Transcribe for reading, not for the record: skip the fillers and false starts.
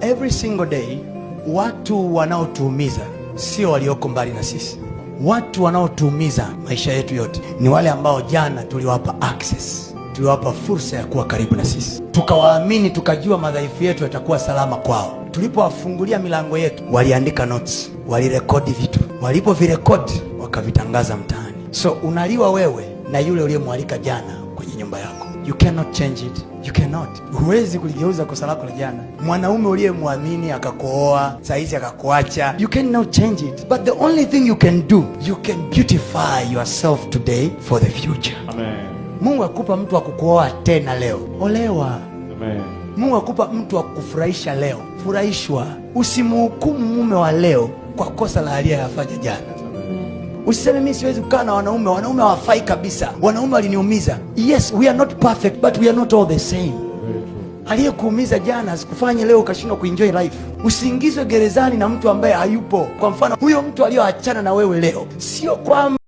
Every single day, watu wanaotuumiza sio walioko mbali na sisi. Watu wanaotuumiza maisha yetu yote ni wale ambao jana tuliwapa access, tuliwapa fursa ya kuwa karibu na sisi, tukawaamini, tukajua madhaifu yetu yatakuwa salama kwao. Tulipowafungulia milango yetu, waliandika notes, walirekodi vitu, walipovirekodi wakavitangaza mtaani. So unaliwa wewe na yule uliyemwalika jana kwenye nyumba yako. You cannot change it. You cannot. Huwezi kuligeuza kosa lako la jana. Mwanaume uliyemwamini akakooa, saizi akakuacha. You cannot change it. But the only thing you can do, you can beautify yourself today for the future. Amen. Mungu akupa mtu wa kukuoa tena leo, olewa. Amen. Mungu akupa mtu wa kukufurahisha leo, furahishwa. Usimhukumu mume wa leo kwa kosa la aliyefanya jana. Usiseme mimi siwezi kukaa na wanaume hawafai kabisa, wanaume waliniumiza. Yes, we are not perfect, but we are not all the same. Aliyekuumiza jana asikufanye leo ukashindwa kuenjoy life. Usiingizwe gerezani na mtu ambaye hayupo. Kwa mfano, huyo mtu aliyoachana na wewe leo, sio kwamba